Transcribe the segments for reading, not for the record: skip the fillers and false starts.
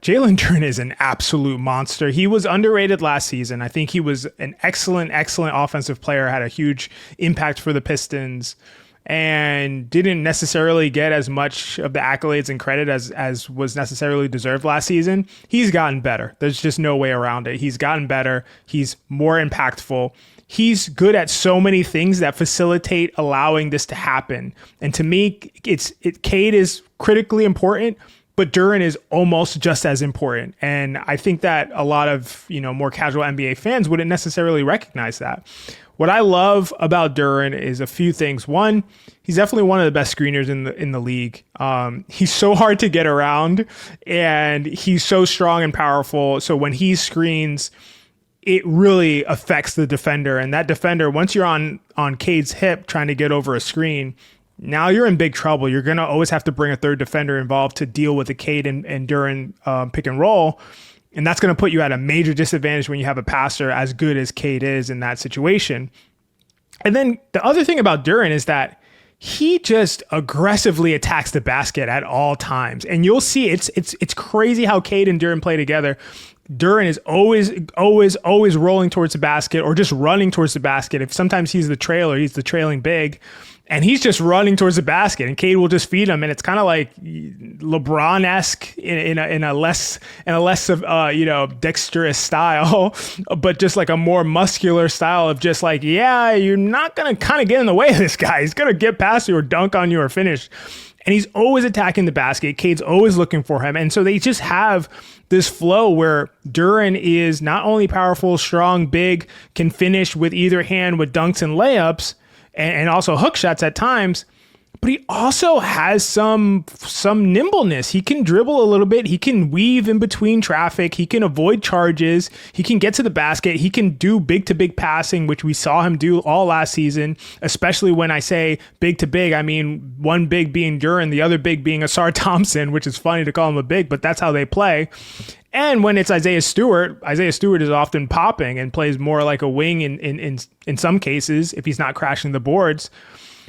Jalen Duren is an absolute monster. He was underrated last season. I think he was an excellent offensive player, had a huge impact for the Pistons, and didn't necessarily get as much of the accolades and credit as was necessarily deserved last season. He's gotten better. There's just no way around it. He's gotten better. He's more impactful. He's good at so many things that facilitate allowing this to happen. And to me, Cade is critically important, but Duren is almost just as important. And I think that a lot of, more casual NBA fans wouldn't necessarily recognize that. What I love about Duren is a few things. One, he's definitely one of the best screeners in the league. He's so hard to get around, and he's so strong and powerful. So when he screens, it really affects the defender. And that defender, once you're on Cade's hip trying to get over a screen, now you're in big trouble. You're going to always have to bring a third defender involved to deal with the Cade and Duren pick and roll. And that's going to put you at a major disadvantage when you have a passer as good as Cade is in that situation. And then the other thing about Duren is that he just aggressively attacks the basket at all times. And you'll see it's crazy how Cade and Duren play together. Duren is always rolling towards the basket or just running towards the basket. If sometimes he's the trailer, he's the trailing big, and he's just running towards the basket, and Cade will just feed him. And it's kind of like LeBron-esque in a less dexterous style, but just like a more muscular style of just like, yeah, you're not gonna kind of get in the way of this guy. He's gonna get past you or dunk on you or finish. And he's always attacking the basket. Cade's always looking for him. And so they just have this flow where Duren is not only powerful, strong, big, can finish with either hand with dunks and layups and also hook shots at times, but he also has some nimbleness. He can dribble a little bit. He can weave in between traffic. He can avoid charges. He can get to the basket. He can do big-to-big passing, which we saw him do all last season, especially when I say big-to-big, I mean one big being Duren, the other big being Asar Thompson, which is funny to call him a big, but that's how they play. And when it's Isaiah Stewart is often popping and plays more like a wing in some cases if he's not crashing the boards.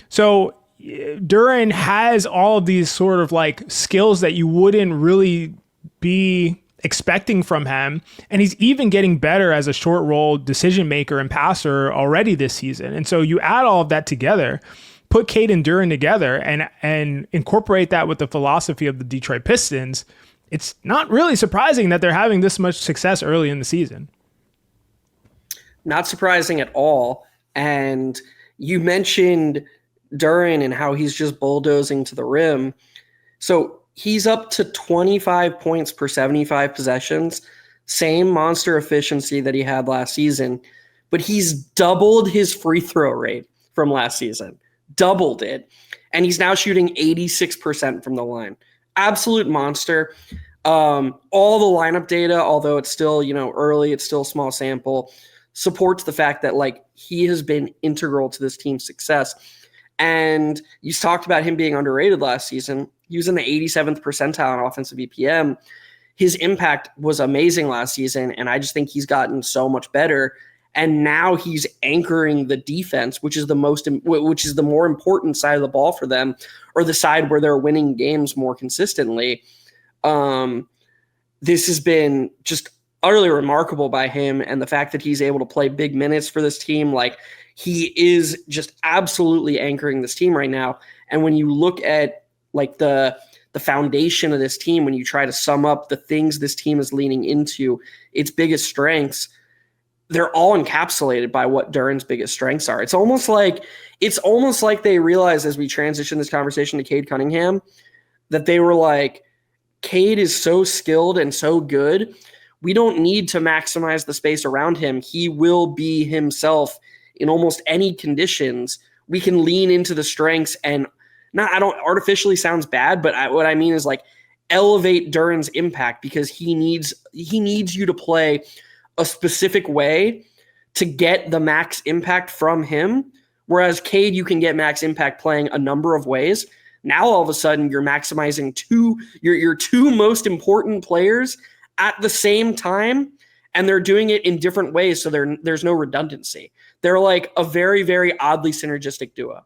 So Duren has all of these sort of like skills that you wouldn't really be expecting from him. And he's even getting better as a short roll decision maker and passer already this season. And so you add all of that together, put Cade and Duren together and incorporate that with the philosophy of the Detroit Pistons. It's not really surprising that they're having this much success early in the season. Not surprising at all. And you mentioned Duren and how he's just bulldozing to the rim. So he's up to 25 points per 75 possessions, same monster efficiency that he had last season, but he's doubled his free throw rate from last season, doubled it. And he's now shooting 86% from the line. Absolute monster. All the lineup data, although it's still, early, it's still a small sample, supports the fact that like he has been integral to this team's success. And you talked about him being underrated last season. He was in the 87th percentile in offensive EPM. His impact was amazing last season, and I just think he's gotten so much better. And now he's anchoring the defense, which is the more important side of the ball for them, or the side where they're winning games more consistently. This has been just utterly remarkable by him, and the fact that he's able to play big minutes for this team, like he is just absolutely anchoring this team right now. And when you look at like the foundation of this team, when you try to sum up the things this team is leaning into, its biggest strengths, they're all encapsulated by what Duren's biggest strengths are. It's almost like they realized as we transition this conversation to Cade Cunningham that they were like, Cade is so skilled and so good. We don't need to maximize the space around him. He will be himself in almost any conditions. We can lean into the strengths and I don't artificially sounds bad, but what I mean is like elevate Duren's impact, because he needs you to play a specific way to get the max impact from him. Whereas Cade, you can get max impact playing a number of ways. Now all of a sudden you're maximizing your two most important players at the same time, and they're doing it in different ways, so there's no redundancy. They're like a very, very oddly synergistic duo.